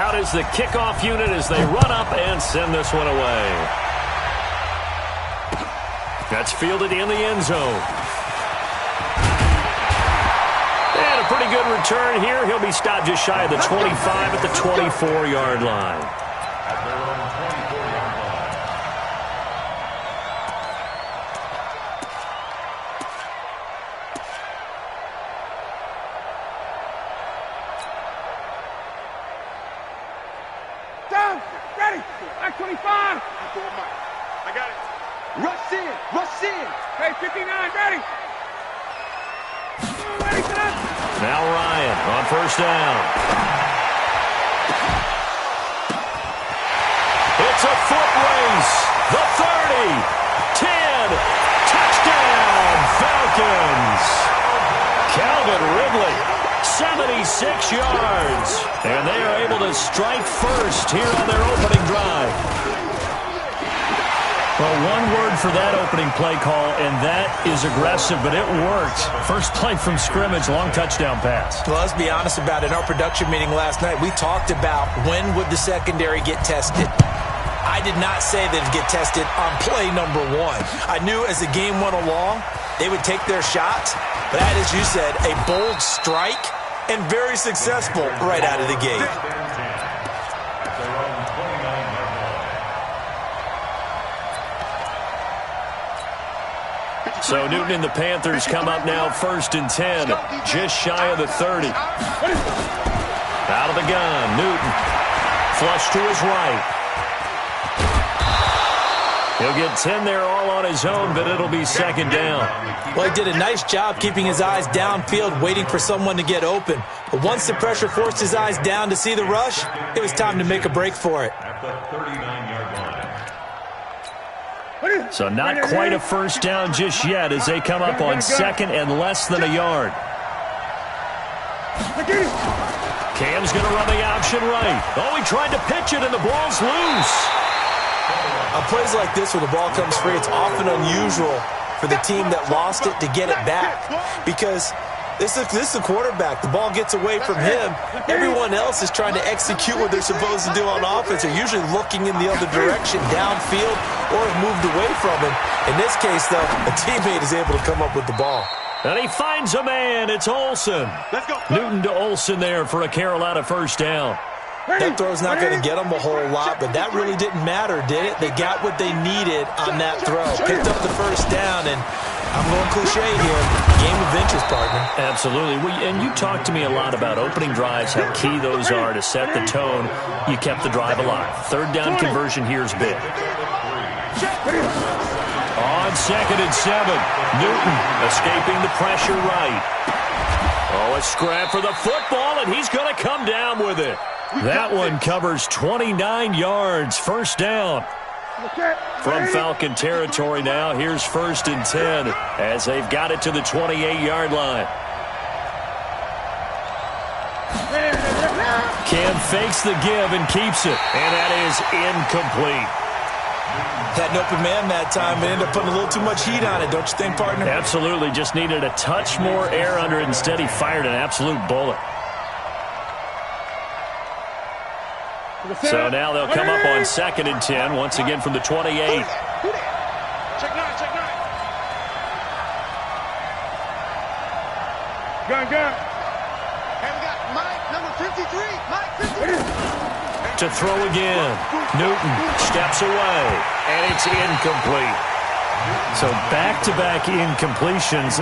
Out is the kickoff unit as they run up and send this one away. That's fielded in the end zone. And a pretty good return here. He'll be stopped just shy of the 25 at the 24-yard line. Down, ready, at 25. I got it. Rush in, rush in. Hey, 59, ready. Ready, son. Now Ryan on first down. It's a foot race. The 30, 10, touchdown, Falcons. Calvin Ridley, 76 yards. And they are able to strike first here on their opening drive. Well, one word for that opening play call, and that is aggressive, but it worked. First play from scrimmage, long touchdown pass. Well, let's be honest about it. In our production meeting last night, we talked about when would the secondary get tested. I did not say that it'd get tested on play number one. I knew as the game went along, they would take their shots. But that, as you said, a bold strike and very successful right out of the gate. So Newton and the Panthers come up now first and 10, just shy of the 30. Out of the gun, Newton. Flush to his right. He'll get 10 there all on his own, but it'll be second down. Well, he did a nice job keeping his eyes downfield, waiting for someone to get open. But once the pressure forced his eyes down to see the rush, it was time to make a break for it. So not quite a first down just yet as they come up on second and less than a yard. Cam's going to run the option right. Oh, he tried to pitch it, and the ball's loose. On plays like this where the ball comes free, it's often unusual for the team that lost it to get it back because this is the quarterback. The ball gets away from him. Everyone else is trying to execute what they're supposed to do on offense. They're usually looking in the other direction, downfield, or have moved away from him. In this case, though, a teammate is able to come up with the ball. And he finds a man. It's Olsen. Let's go. Newton to Olsen there for a Carolina first down. That throw's not going to get them a whole lot, but that really didn't matter, did it? They got what they needed on that throw. Picked up the first down, and I'm going cliche here. Game of inches, partner. Absolutely. And you talked to me a lot about opening drives, how key those are to set the tone. You kept the drive alive. Third down conversion here is big. On second and 7, Newton escaping the pressure right. Oh, a scrap for the football, and he's going to come down with it. That one covers 29 yards. First down. From Falcon territory now, here's first and 10 as they've got it to the 28-yard line. Cam fakes the give and keeps it, and that is incomplete. Had an open man that time, but ended up putting a little too much heat on it, don't you think, partner? Absolutely. Just needed a touch more air under it. Instead, he fired an absolute bullet. So now they'll come up on second and 10, once again from the 28. Check 9, check 9. Gun. And we got Mike, number 53. Mike, 53. To throw again. Newton steps away, and it's incomplete. So back-to-back incompletions.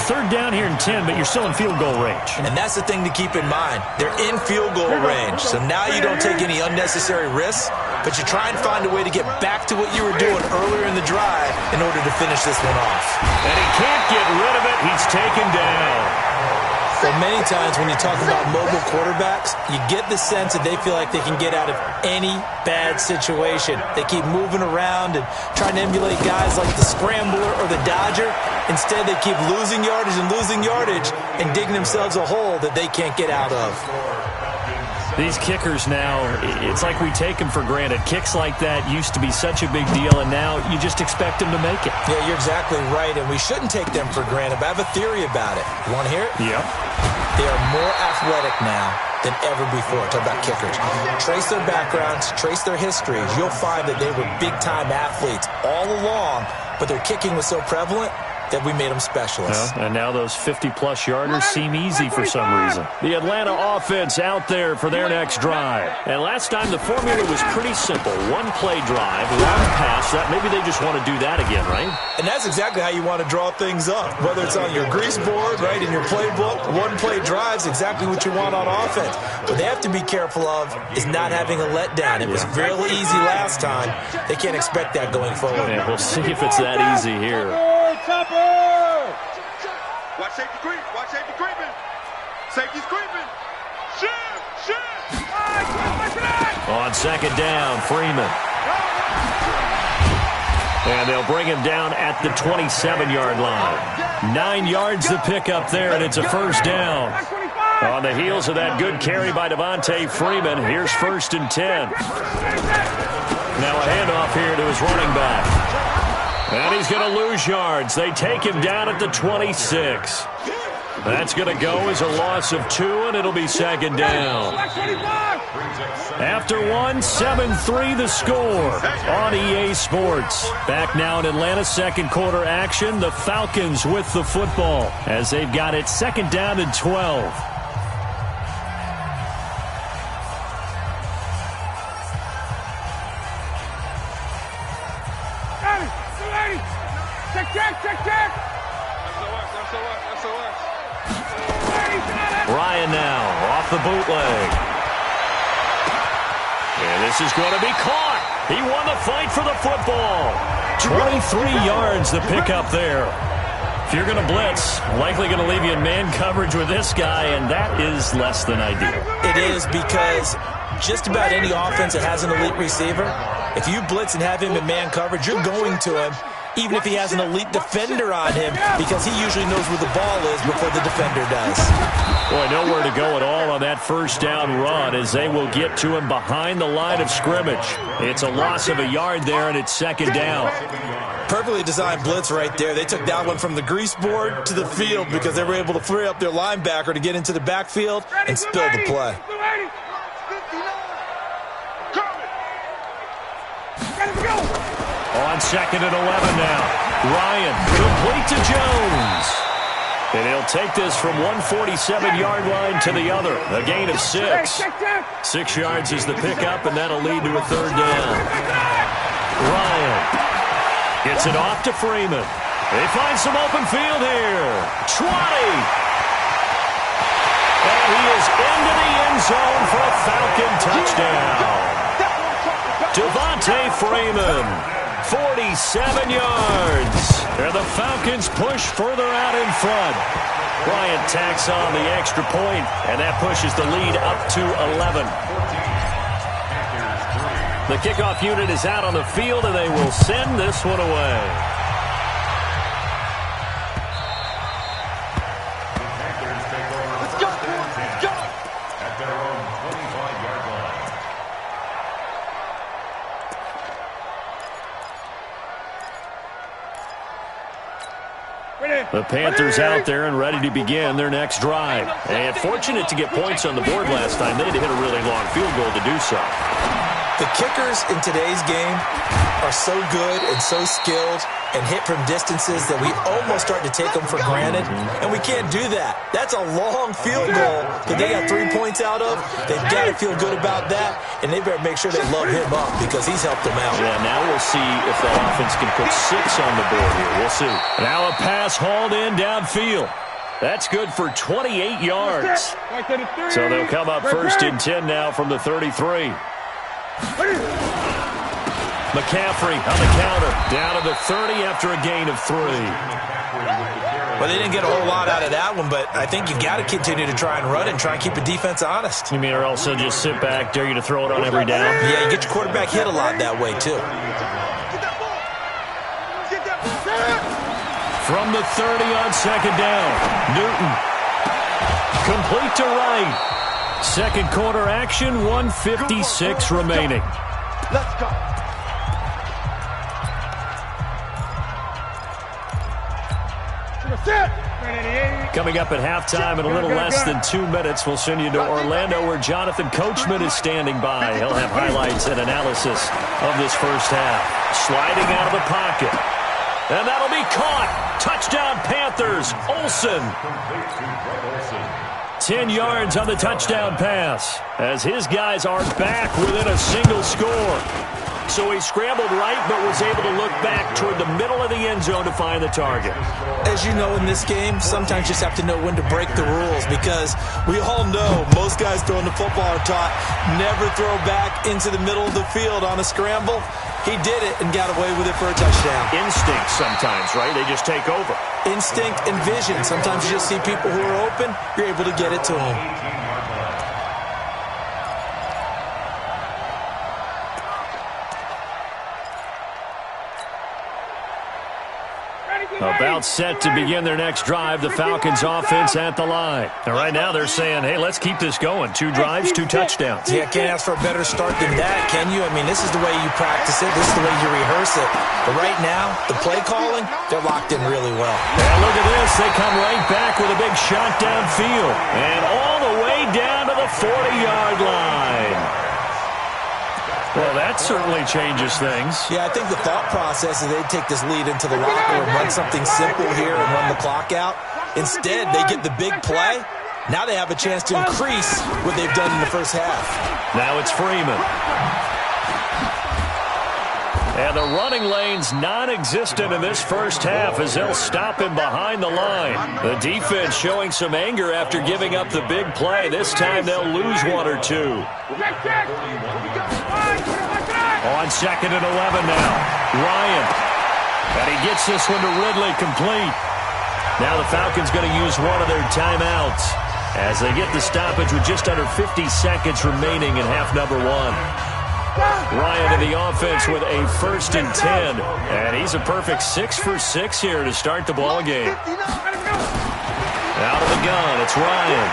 Third down here in 10, but you're still in field goal range. And that's the thing to keep in mind. They're in field goal range. So now you don't take any unnecessary risks, but you try and find a way to get back to what you were doing earlier in the drive in order to finish this one off. And he can't get rid of it. He's taken down. Well, many times when you talk about mobile quarterbacks, you get the sense that they feel like they can get out of any bad situation. They keep moving around and trying to emulate guys like the Scrambler or the Dodger. Instead, they keep losing yardage and digging themselves a hole that they can't get out of. These kickers now, it's like we take them for granted. Kicks like that used to be such a big deal, and now you just expect them to make it. Yeah, you're exactly right, and we shouldn't take them for granted, but I have a theory about it. You want to hear it? Yep. They are more athletic now than ever before. Talk about kickers. Trace their backgrounds, trace their histories. You'll find that they were big-time athletes all along, but their kicking was so prevalent that we made them specialists. Well, and now those 50-plus yarders seem easy for some reason. The Atlanta offense out there for their next drive. And last time the formula was pretty simple. One-play drive, long pass. Maybe they just want to do that again, right? And that's exactly how you want to draw things up. Whether it's on your grease board, right, in your playbook, one-play drive's exactly what you want on offense. What they have to be careful of is not having a letdown. It was real easy last time. They can't expect that going forward. Yeah, we'll see if it's that easy here. Watch safety creep. Watch safety creeping. Safety's creeping. Shoot. On second down, Freeman. And they'll bring him down at the 27-yard line. 9 yards to pick up there, and it's a first down. On the heels of that good carry by Devontae Freeman, here's 1st and 10. Now a handoff here to his running back. And he's going to lose yards. They take him down at the 26. That's going to go as a loss of 2, and it'll be second down. After one, 7-3 the score on EA Sports. Back now in Atlanta's second quarter action. The Falcons with the football as they've got it second down and 12. Check. Ryan now off the bootleg. And this is going to be caught. He won the fight for the football. 23 yards to pick up there. If you're going to blitz, likely going to leave you in man coverage with this guy, and that is less than ideal. It is, because just about any offense that has an elite receiver, if you blitz and have him in man coverage, you're going to him, even if he has an elite defender on him, because he usually knows where the ball is before the defender does. Boy, nowhere to go at all on that first down run as they will get to him behind the line of scrimmage. It's a loss of a yard there, and it's second down. Perfectly designed blitz right there. They took that one from the grease board to the field because they were able to free up their linebacker to get into the backfield and spill the play. On second and 11 now. Ryan complete to Jones. And he'll take this from 147-yard line to the other. A gain of 6. 6 yards is the pickup, and that'll lead to a third down. Ryan gets it off to Freeman. They find some open field here. 20. And he is into the end zone for a Falcon touchdown. Devontae Freeman, 47 yards. And the Falcons push further out in front. Bryant tacks on the extra point, and that pushes the lead up to 11. The kickoff unit is out on the field, and they will send this one away. The Panthers out there and ready to begin their next drive. And fortunate to get points on the board last time. They had to hit a really long field goal to do so. The kickers in today's game are so good and so skilled and hit from distances that we almost start to take them for granted, and we can't do that. That's a long field goal that they got 3 points out of. They've got to feel good about that, and they better make sure they love him up because he's helped them out. Yeah, now we'll see if the offense can put 6 on the board here. We'll see. Now a pass hauled in downfield. That's good for 28 yards. So they'll come up 1st and 10 now from the 33. McCaffrey on the counter, down to the 30 after a gain of 3. Well, they didn't get a whole lot out of that one, but I think you've got to continue to try and run and try and keep the defense honest. You mean, or also just sit back, dare you to throw it on every down? Yeah, you get your quarterback hit a lot that way, too. From the 30 on second down, Newton. Complete to right. Second quarter action, 1:56 remaining. Let's go. Sit. Coming up at halftime in a little less than 2 minutes, we'll send you to Orlando where Jonathan Coachman is standing by. He'll have highlights and analysis of this first half. Sliding out of the pocket. And that'll be caught. Touchdown Panthers. Olsen. 10 yards on the touchdown pass as his guys are back within a single score. So he scrambled right but was able to look back toward the middle of the end zone to find the target. As you know, in this game, sometimes you just have to know when to break the rules because we all know most guys throwing the football are taught never throw back into the middle of the field on a scramble. He did it and got away with it for a touchdown. Instinct sometimes, right? They just take over. Instinct and vision. Sometimes you just see people who are open, you're able to get it to them. About set to begin their next drive, the Falcons offense at the line. And right now they're saying, hey, let's keep this going. 2 drives, 2 touchdowns. Yeah, can't ask for a better start than that, can you? I mean, this is the way you practice it. This is the way you rehearse it. But right now, the play calling, they're locked in really well. And look at this. They come right back with a big shot downfield. And all the way down to the 40-yard line. Well, that certainly changes things. Yeah, I think the thought process is they'd take this lead into the locker and run something simple here and run the clock out. Instead, they get the big play. Now they have a chance to increase what they've done in the first half. Now it's Freeman. And the running lane's non-existent in this first half as they'll stop him behind the line. The defense showing some anger after giving up the big play. This time they'll lose 1 or 2. On 2nd and 11 now. Ryan. And he gets this one to Ridley complete. Now the Falcons going to use one of their timeouts as they get the stoppage with just under 50 seconds remaining in half number 1. Ryan in the offense with a 1st and 10. And he's a perfect 6 for 6 here to start the ball game. Out of the gun, it's Ryan.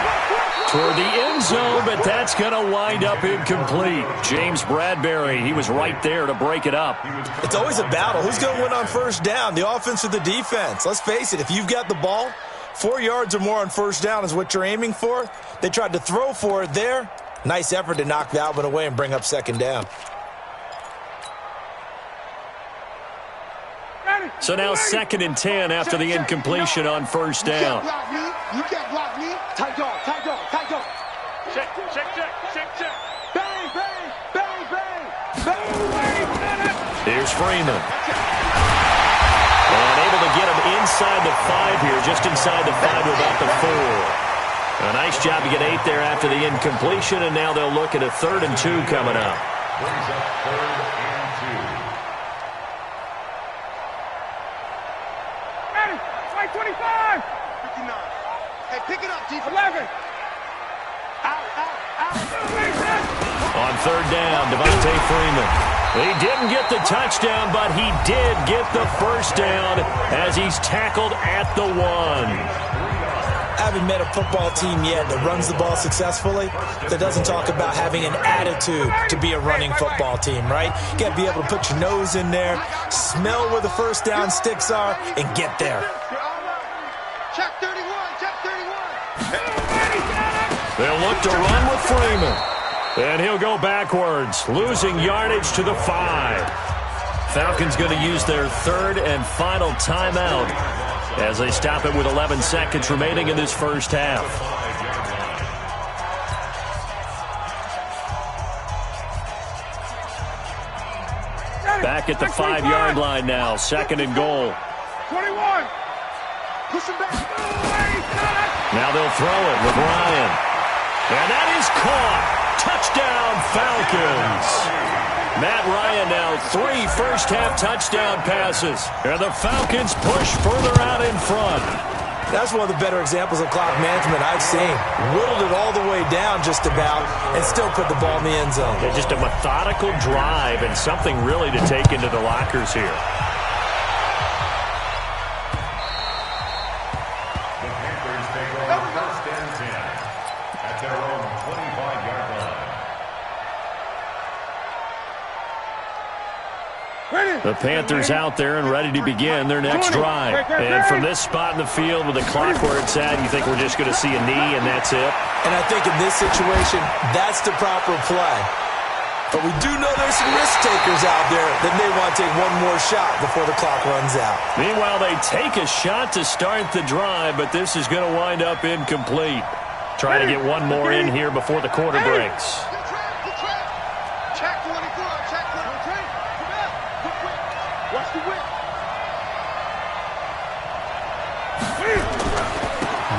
Toward the end zone, but that's going to wind up incomplete. James Bradbury, he was right there to break it up. It's always a battle. Who's going to win on first down, the offense or the defense? Let's face it, if you've got the ball, 4 yards or more on first down is what you're aiming for. They tried to throw for it there. Nice effort to knock that one away and bring up 2nd down. So now 2nd and 10 after the incompletion on first down. You can't block me. Tight dog, tight dog, tight dog. Check. Bang, bang, bang, bang. Bang. Here's Freeman. And able to get him inside the 5 here, just inside the 5 to about the 4. A nice job to get 8 there after the incompletion, and now they'll look at a 3rd and 2 coming up. Brings up 3rd and 2. Ready, 25. 59. Hey, pick it up, Chief. 11. Out. On 3rd down, Devontae Freeman. He didn't get the touchdown, but he did get the first down as he's tackled at the 1. I haven't met a football team yet that runs the ball successfully that doesn't talk about having an attitude to be a running football team, right? You got to be able to put your nose in there, smell where the first down sticks are, and get there. Check 31, check 31. They'll look to run with Freeman. And he'll go backwards, losing yardage to the 5. Falcons going to use their 3rd and final timeout as they stop it with 11 seconds remaining in this first half. Back at the 5-yard line now, 2nd and goal. 21. Push him back. Now they'll throw it with Ryan. And that is caught. Touchdown, Falcons. Matt Ryan now 3 first-half touchdown passes. And the Falcons push further out in front. That's one of the better examples of clock management I've seen. Whittled it all the way down just about and still put the ball in the end zone. Yeah, just a methodical drive and something really to take into the lockers here. The Panthers take over 1st and 10 at their own 25-yard line. The Panthers out there and ready to begin their next drive. And from this spot in the field with the clock where it's at, you think we're just going to see a knee and that's it? And I think in this situation, that's the proper play. But we do know there's some risk takers out there that may want to take one more shot before the clock runs out. Meanwhile, they take a shot to start the drive, but this is going to wind up incomplete. Try to get one more in here before the quarter breaks.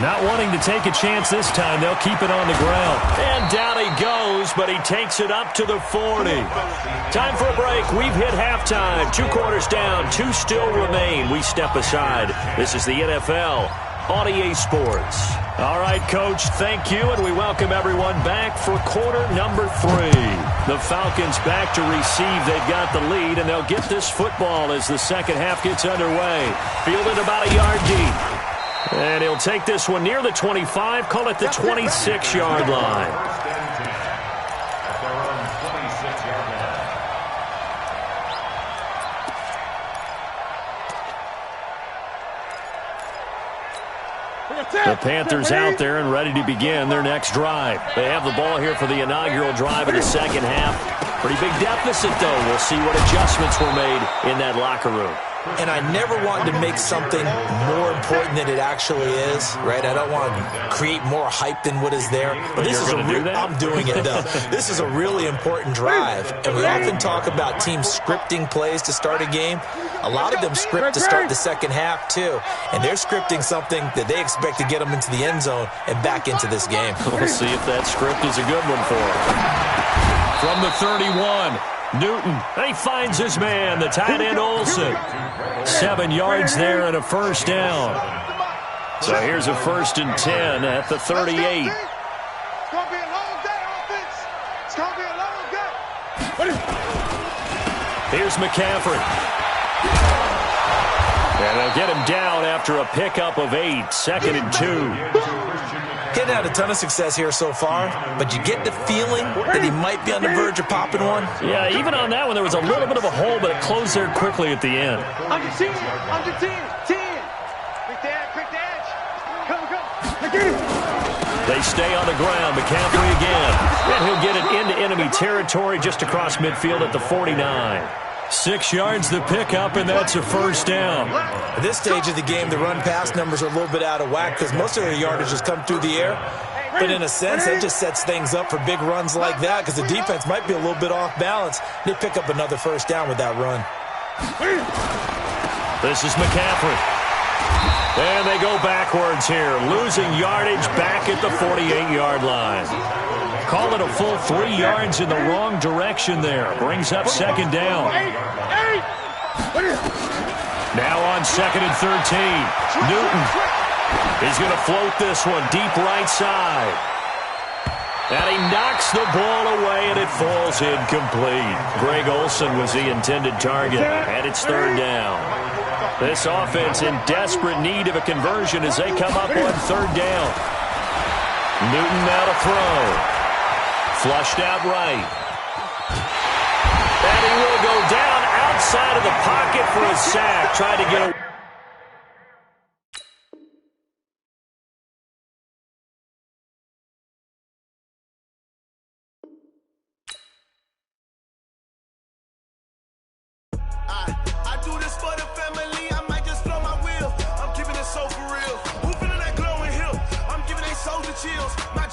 Not wanting to take a chance this time, they'll keep it on the ground. And down he goes, but he takes it up to the 40. Time for a break. We've hit halftime. 2 quarters down, 2 still remain. We step aside. This is the NFL on EA Sports. All right, Coach, thank you, and we welcome everyone back for quarter number 3. The Falcons back to receive. They've got the lead, and they'll get this football as the second half gets underway. Fielded about a yard deep. And he'll take this one near the 25, call it the 26-yard line. The Panthers out there and ready to begin their next drive. They have the ball here for the inaugural drive in the second half. Pretty big deficit, though. We'll see what adjustments were made in that locker room. And I never wanted to make something more important than it actually is, right? I don't want to create more hype than what is there. But this is I'm doing it, though. This is a really important drive. And we often talk about teams scripting plays to start a game. A lot of them script to start the second half, too. And they're scripting something that they expect to get them into the end zone and back into this game. We'll see if that script is a good one for them. From the 31, Newton, he finds his man, the tight end Olsen. 7 yards there and a first down. So here's a 1st and 10 at the 38. It's going to be a long day, offense. It's going to be a long day. Here's McCaffrey. And they'll get him down after a pickup of 8, 2nd and 2. Getting had a ton of success here so far, but you get the feeling that he might be on the verge of popping one. Yeah, even on that one, there was a little bit of a hole, but it closed there quickly at the end. Under 10, under 10, 10. Quick the edge. Come. They stay on the ground. McCaffrey again. And he'll get it into enemy territory just across midfield at the 49. 6 yards the pickup, and that's a first down. At this stage of the game, the run-pass numbers are a little bit out of whack because most of their yardage has come through the air. But in a sense, that just sets things up for big runs like that because the defense might be a little bit off balance. They pick up another first down with that run. This is McCaffrey. And they go backwards here, losing yardage back at the 48-yard line. Call it a full 3 yards in the wrong direction there. Brings up second down. Now on 2nd and 13. Newton is going to float this one deep right side. And he knocks the ball away, and it falls incomplete. Greg Olsen was the intended target, and it's 3rd down. This offense in desperate need of a conversion as they come up on 3rd down. Newton now to throw. Flushed out right. And he will go down outside of the pocket for a sack. Trying to get a... I do this for the family. I might just blow my wheel. I'm keeping it so for real. Who feeling that glowing hill? I'm giving they soldier chills.